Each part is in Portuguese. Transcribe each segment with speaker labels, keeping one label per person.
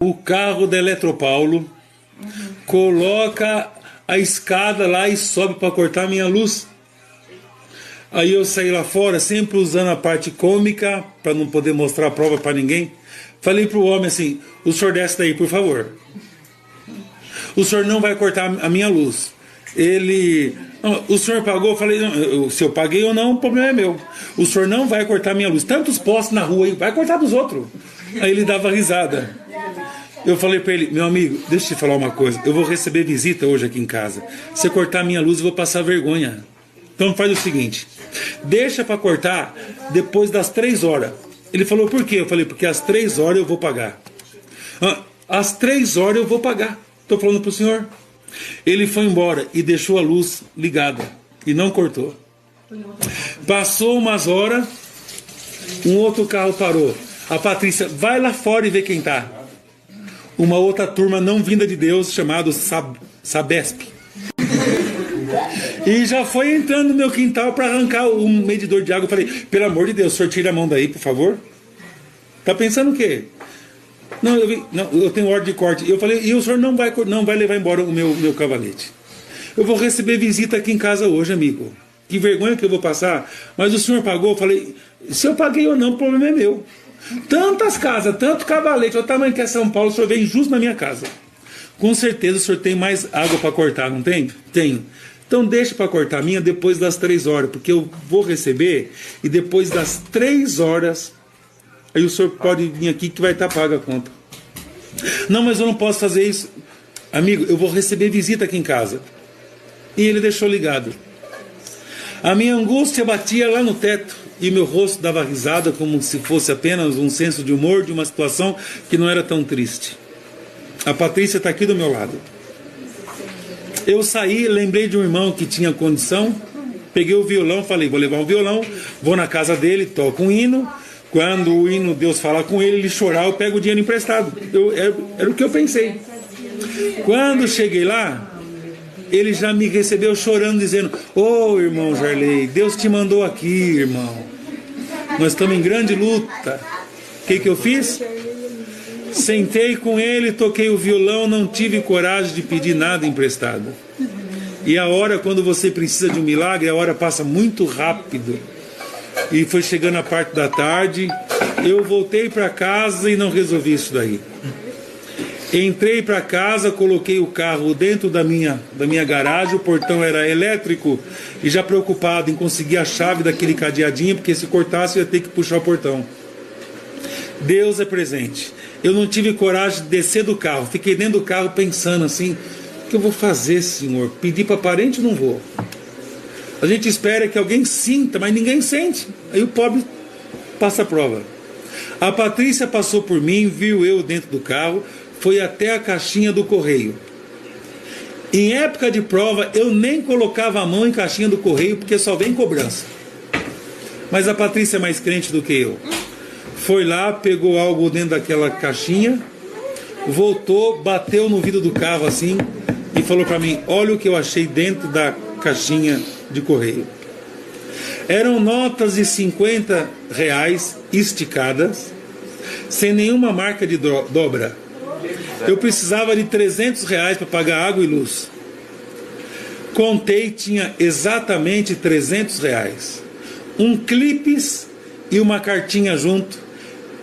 Speaker 1: o carro da Eletropaulo, coloca a escada lá e sobe para cortar a minha luz. Aí eu saí lá fora, sempre usando a parte cômica, para não poder mostrar a prova para ninguém. Falei pro homem assim: o senhor desce daí, por favor. O senhor não vai cortar a minha luz. Ele... Não, o senhor pagou? Eu falei: não, se eu paguei ou não, o problema é meu. O senhor não vai cortar a minha luz. Tantos postes na rua aí, vai cortar dos outros. Aí ele dava risada. Eu falei para ele: meu amigo, deixa eu te falar uma coisa. Eu vou receber visita hoje aqui em casa. Se eu cortar a minha luz, eu vou passar vergonha. Então faz o seguinte: deixa para cortar depois das 3 horas. Ele falou: por quê? Eu falei: porque às 3 horas eu vou pagar. Às 3 horas eu vou pagar. Estou falando para o senhor. Ele foi embora e deixou a luz ligada e não cortou. Passou umas horas, um outro carro parou. A Patrícia: vai lá fora e vê quem tá. Uma outra turma não vinda de Deus, chamado Sabesp. E já foi entrando no meu quintal para arrancar o medidor de água. Eu falei: pelo amor de Deus, o senhor tira a mão daí, por favor. Tá pensando o quê? Não, eu tenho ordem de corte. Eu falei: e o senhor não vai levar embora o meu cavalete. Eu vou receber visita aqui em casa hoje, amigo. Que vergonha que eu vou passar. Mas o senhor pagou? Eu falei: se eu paguei ou não, o problema é meu. Tantas casas, tanto cavalete, o tamanho que é São Paulo, o senhor vem justo na minha casa. Com certeza o senhor tem mais água para cortar, não tem? Tenho. Então deixa para cortar a minha depois das 3 horas, porque eu vou receber e depois das 3 horas aí o senhor pode vir aqui que vai estar paga a conta. Não, mas eu não posso fazer isso. Amigo, eu vou receber visita aqui em casa. E ele deixou ligado. A minha angústia batia lá no teto e meu rosto dava risada como se fosse apenas um senso de humor de uma situação que não era tão triste. A Patrícia está aqui do meu lado. Eu saí, lembrei de um irmão que tinha condição, peguei o violão, falei: vou levar um violão, vou na casa dele, toco um hino. Quando o hino Deus falar com ele, ele chorar, eu pego o dinheiro emprestado. Era o que eu pensei. Quando cheguei lá, ele já me recebeu chorando, dizendo: ô irmão Jarley, Deus te mandou aqui, irmão. Nós estamos em grande luta. O que eu fiz? Sentei com ele, toquei o violão, não tive coragem de pedir nada emprestado. E a hora, quando você precisa de um milagre, a hora passa muito rápido. E foi chegando a parte da tarde, eu voltei para casa e não resolvi isso daí. Entrei para casa, coloquei o carro dentro da minha garagem, o portão era elétrico, e já preocupado em conseguir a chave daquele cadeadinho, porque se cortasse eu ia ter que puxar o portão. Deus é presente. Eu não tive coragem de descer do carro, fiquei dentro do carro pensando assim: o que eu vou fazer, Senhor? Pedir para parente? Não vou. A gente espera que alguém sinta, mas ninguém sente. Aí o pobre passa a prova. A Patrícia passou por mim, viu eu dentro do carro, foi até a caixinha do correio. Em época de prova, eu nem colocava a mão em caixinha do correio, porque só vem cobrança. Mas a Patrícia é mais crente do que eu. Foi lá, pegou algo dentro daquela caixinha, voltou, bateu no vidro do carro assim e falou para mim: olha o que eu achei dentro da caixinha de correio. Eram notas de R$50 esticadas, sem nenhuma marca de dobra. Eu precisava de R$300 para pagar água e luz. Contei, tinha exatamente R$300. Um clipes e uma cartinha junto,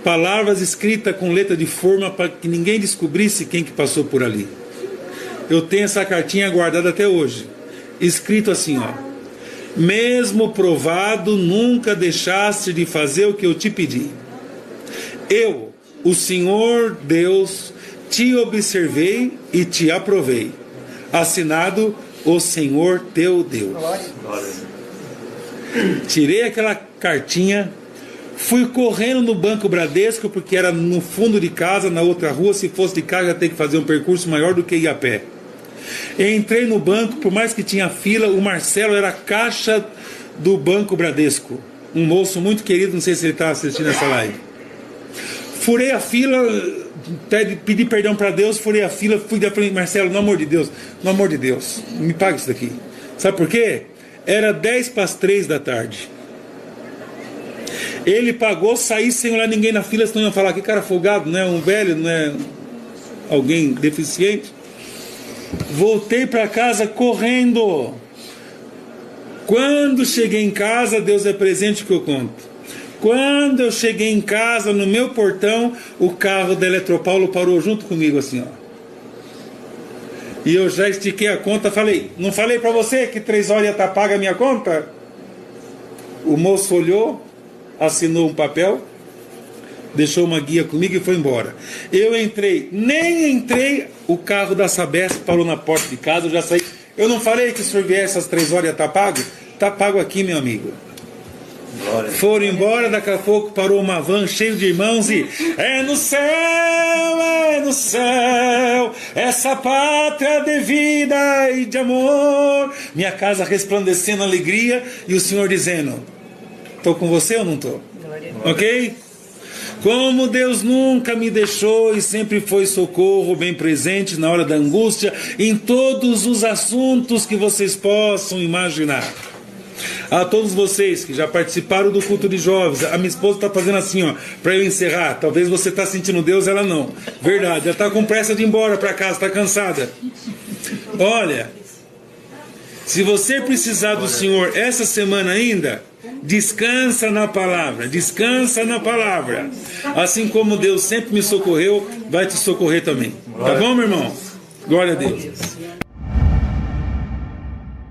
Speaker 1: palavras escritas com letra de forma para que ninguém descobrisse quem que passou por ali. Eu tenho essa cartinha guardada até hoje, escrito assim, ó: mesmo provado, nunca deixaste de fazer o que eu te pedi. Eu, o Senhor Deus, te observei e te aprovei. Assinado: o Senhor teu Deus. Tirei aquela cartinha, fui correndo no Banco Bradesco, porque era no fundo de casa, na outra rua. Se fosse de carro, ia ter que fazer um percurso maior do que ir a pé. Entrei no banco, por mais que tinha fila, o Marcelo era caixa do Banco Bradesco. Um moço muito querido, não sei se ele está assistindo essa live. Furei a fila, pedi perdão para Deus, furei a fila, fui da frente: Marcelo, no amor de Deus, me paga isso daqui. Sabe por quê? Era 2:50 da tarde. Ele pagou, saí sem olhar ninguém na fila, senão iam falar: que cara folgado, não é um velho, não é... alguém deficiente. Voltei para casa correndo. Quando cheguei em casa, Deus é presente que eu conto. Quando eu cheguei em casa, no meu portão, o carro da Eletropaulo parou junto comigo assim, ó. E eu já estiquei a conta, falei, não falei para você que 3 horas ia estar paga a minha conta? O moço olhou, assinou um papel, deixou uma guia comigo e foi embora. Eu entrei, nem entrei, o carro da Sabesp parou na porta de casa, eu já saí. Eu não falei que se o senhor viesse às 3 horas ia estar pago? Está pago aqui, meu amigo. Glória. Foram embora, daqui a pouco parou uma van cheia de irmãos e é no céu, essa pátria de vida e de amor. Minha casa resplandecendo alegria e o Senhor dizendo, estou com você ou não estou? Ok? Como Deus nunca me deixou e sempre foi socorro bem presente na hora da angústia, em todos os assuntos que vocês possam imaginar. A todos vocês que já participaram do culto de jovens, a minha esposa está fazendo assim, ó, para eu encerrar. Talvez você está sentindo Deus, ela não. Verdade, ela está com pressa de ir embora para casa, está cansada. Olha, se você precisar do Senhor essa semana ainda, descansa na palavra, descansa na palavra. Assim como Deus sempre me socorreu, vai te socorrer também. Tá bom, meu irmão? Glória a Deus.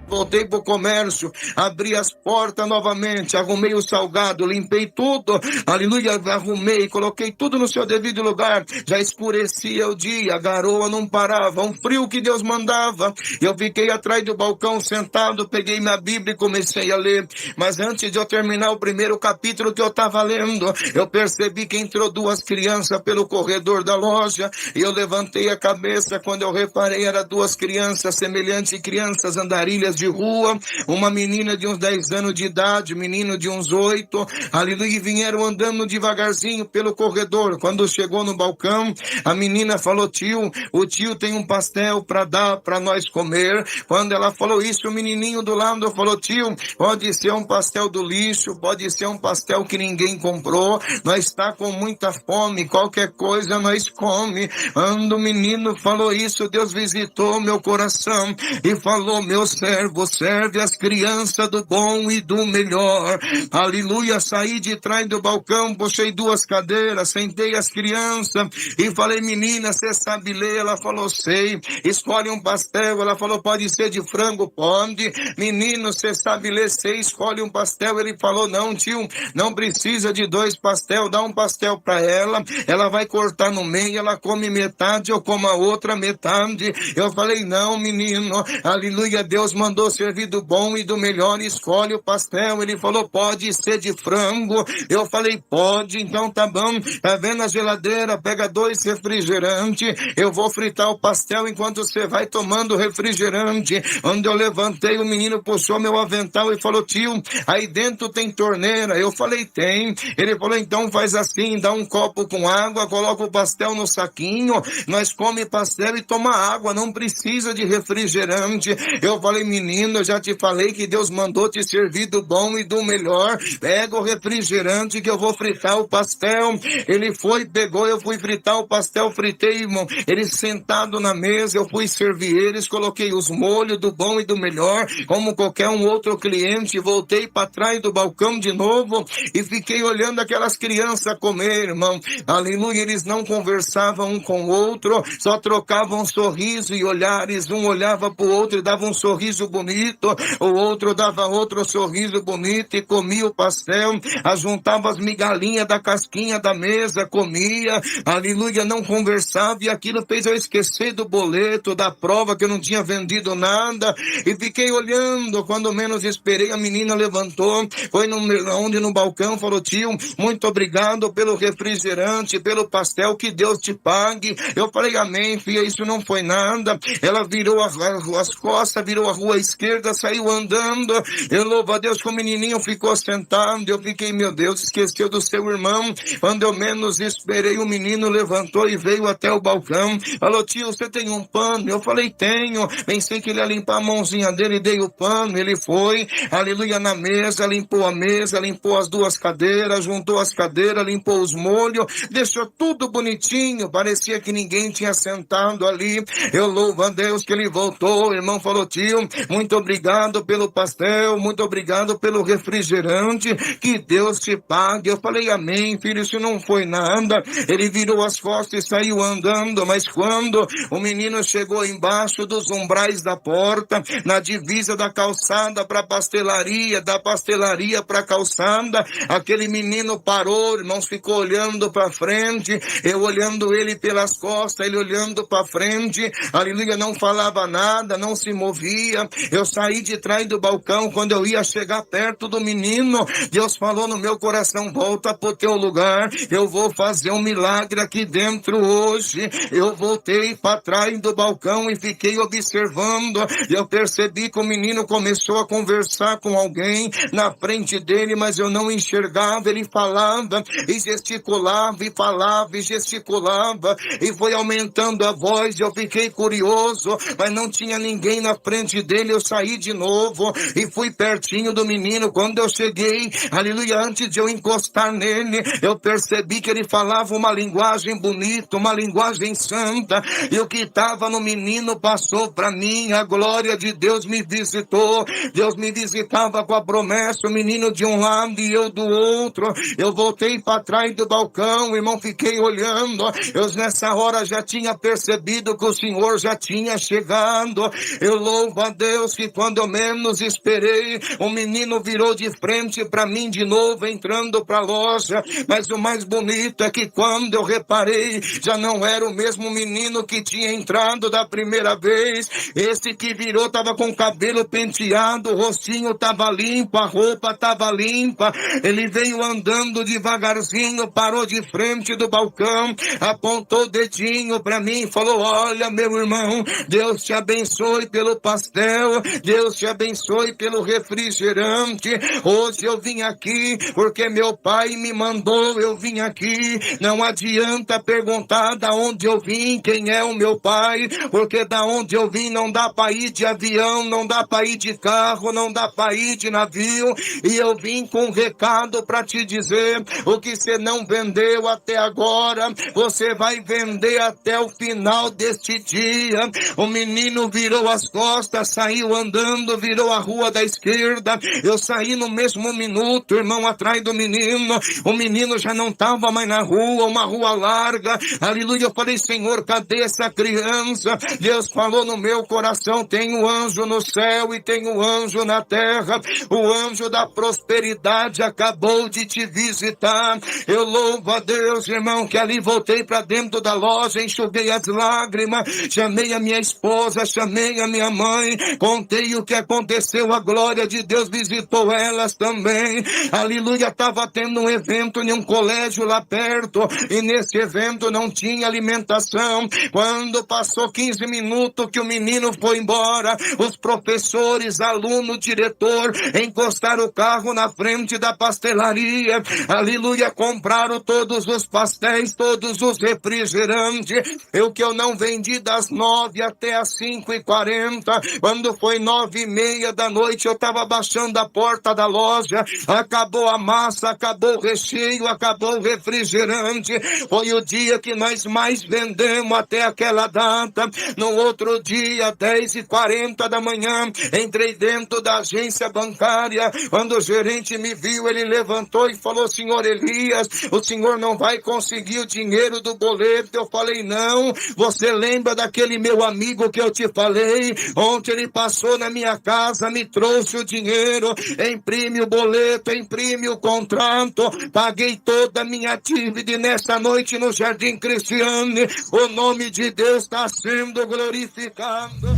Speaker 2: Voltei pro comércio, abri as portas novamente, arrumei o salgado, limpei tudo, aleluia, arrumei, coloquei tudo no seu devido lugar. Já escurecia o dia, a garoa não parava, um frio que Deus mandava. Eu fiquei atrás do balcão sentado, peguei minha Bíblia e comecei a ler. Mas antes de eu terminar o primeiro capítulo que eu estava lendo, eu percebi que entrou 2 crianças pelo corredor da loja, e eu levantei a cabeça. Quando eu reparei, eram 2 crianças semelhantes a crianças andarilhas de rua, uma menina de uns 10 anos de idade, menino de uns 8, aleluia, e vieram andando devagarzinho pelo corredor. Quando chegou no balcão, a menina falou, tio, o tio tem um pastel para dar para nós comer. Quando ela falou isso, o menininho do lado falou, tio, pode ser um pastel do lixo, pode ser um pastel que ninguém comprou, nós está com muita fome, qualquer coisa nós come. Quando o menino falou isso, Deus visitou meu coração e falou, meu servo, serve as crianças do bom e do melhor. Aleluia, saí de trás do balcão, puxei 2 cadeiras, sentei as crianças e falei, menina, você sabe ler? Ela falou, sei. Escolhe um pastel. Ela falou, pode ser de frango? Pode. Menino, você sabe ler? Sei. Escolhe um pastel. Ele falou, não, tio, não precisa de 2 pastel, dá um pastel para ela, ela vai cortar no meio, ela come metade, eu como a outra metade. Eu falei, não, menino, aleluia, Deus mandou servir do bom e do melhor, escolhe o pastel. Ele falou, pode ser de frango. Eu falei, pode, então tá bom. Tá vendo a geladeira? Pega 2 refrigerantes, eu vou fritar o pastel enquanto você vai tomando refrigerante. Quando eu levantei, o menino puxou meu avental e falou, tio, aí dentro tem torneira? Eu falei, tem. Ele falou, então faz assim, dá um copo com água, coloca o pastel no saquinho, nós come pastel e toma água, não precisa de refrigerante. Eu falei, menino, eu já te falei que Deus mandou te servir do bom e do melhor. Pega o refrigerante que eu vou fritar o pastel. Ele foi, pegou, eu fui fritar o pastel, fritei, irmão. Eles sentados na mesa, eu fui servir eles, coloquei os molhos do bom e do melhor, como qualquer um outro cliente. Voltei para trás do balcão de novo e fiquei olhando aquelas crianças comer, irmão. Aleluia, eles não conversavam um com o outro, só trocavam sorriso e olhares. Um olhava para o outro e dava um sorriso bonito, o outro dava outro sorriso bonito e comia o pastel, ajuntava as migalhinhas da casquinha da mesa, comia, aleluia, não conversava, e aquilo fez eu esquecer do boleto, da prova que eu não tinha vendido nada, e fiquei olhando. Quando menos esperei, a menina levantou, foi no balcão, falou, tio, muito obrigado pelo refrigerante, pelo pastel, que Deus te pague. Eu falei, amém, filha, isso não foi nada. Ela virou as costas, virou a rua esquerda, saiu andando. Eu louvo a Deus que o menininho ficou sentado. Eu fiquei, meu Deus, esqueceu do seu irmão. Quando eu menos esperei, o menino levantou e veio até o balcão. Falou: tio, você tem um pano? Eu falei: tenho. Pensei que ele ia limpar a mãozinha dele, dei o pano. Ele foi, aleluia, na mesa, limpou a mesa, limpou as duas cadeiras, juntou as cadeiras, limpou os molhos, deixou tudo bonitinho. Parecia que ninguém tinha sentado ali. Eu louvo a Deus que ele voltou. O irmão falou: tio, muito obrigado pelo pastel, muito obrigado pelo refrigerante, que Deus te pague. Eu falei: amém, filho, isso não foi nada. Ele virou as costas e saiu andando. Mas quando o menino chegou embaixo dos umbrais da porta, na divisa da calçada para a pastelaria, da pastelaria para a calçada, aquele menino parou, irmãos, ficou olhando para frente, eu olhando ele pelas costas, ele olhando para frente, aleluia, não falava nada, não se movia. Eu saí de trás do balcão. Quando eu ia chegar perto do menino, Deus falou no meu coração: volta pro teu lugar, eu vou fazer um milagre aqui dentro hoje. Eu voltei para trás do balcão e fiquei observando. Eu percebi que o menino começou a conversar com alguém na frente dele, mas eu não enxergava. Ele falava e gesticulava, e falava e gesticulava, e foi aumentando a voz. Eu fiquei curioso, mas não tinha ninguém na frente dele. Eu saí de novo e fui pertinho do menino. Quando eu cheguei, aleluia, antes de eu encostar nele, eu percebi que ele falava uma linguagem bonita, uma linguagem santa, e o que estava no menino passou para mim. A glória de Deus me visitou. Deus me visitava com a promessa, o menino de um lado e eu do outro. Eu voltei para trás do balcão, irmão, fiquei olhando. Eu nessa hora já tinha percebido que o Senhor já tinha chegado. Eu louvo a Deus que quando eu menos esperei, o menino virou de frente para mim de novo, entrando para a loja. Mas o mais bonito é que quando eu reparei, já não era o mesmo menino que tinha entrado da primeira vez. Esse que virou estava com o cabelo penteado, o rostinho estava limpo, a roupa estava limpa. Ele veio andando devagarzinho, parou de frente do balcão, apontou o dedinho para mim e falou: olha, meu irmão, Deus te abençoe pelo pastel, Deus te abençoe pelo refrigerante. Hoje eu vim aqui porque meu pai me mandou, eu vim aqui. Não adianta perguntar da onde eu vim, quem é o meu pai, porque da onde eu vim não dá para ir de avião, não dá para ir de carro, não dá para ir de navio. E eu vim com um recado para te dizer: o que você não vendeu até agora, você vai vender até o final deste dia. O menino virou as costas, saiu andando, virou a rua da esquerda. Eu saí no mesmo minuto, irmão, atrás do menino. O menino já não estava mais na rua, uma rua larga. Aleluia, eu falei: Senhor, cadê essa criança? Deus falou no meu coração: tem um anjo no céu e tem um anjo na terra. O anjo da prosperidade acabou de te visitar. Eu louvo a Deus, irmão, que ali voltei para dentro da loja, enxuguei as lágrimas, chamei a minha esposa, chamei a minha mãe, contei o que aconteceu. A glória de Deus visitou elas também. Aleluia, estava tendo um evento em um colégio lá perto, e nesse evento não tinha alimentação. Quando passou 15 minutos que o menino foi embora, os professores, aluno, diretor, encostaram o carro na frente da pastelaria. Aleluia, compraram todos os pastéis, todos os refrigerantes. O que eu não vendi das 9 até as 5h40, quando foi 9h30 da noite, eu estava baixando a porta da loja. Acabou a massa, acabou o recheio, acabou o refrigerante. Foi o dia que nós mais vendemos até aquela data. No outro dia, 10h40 da manhã, entrei dentro da agência bancária. Quando o gerente me viu, ele levantou e falou: senhor Elias, o senhor não vai conseguir o dinheiro do boleto. Eu falei: não, você lembra daquele meu amigo que eu te falei? Ontem ele passou na minha casa, me trouxe o dinheiro, imprime o boleto, imprime o contrato, paguei toda a minha dívida, e nessa noite no Jardim Cristiane, o nome de Deus está sendo glorificado.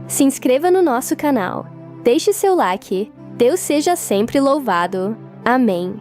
Speaker 3: Se inscreva no nosso canal, deixe seu like, Deus seja sempre louvado. Amém.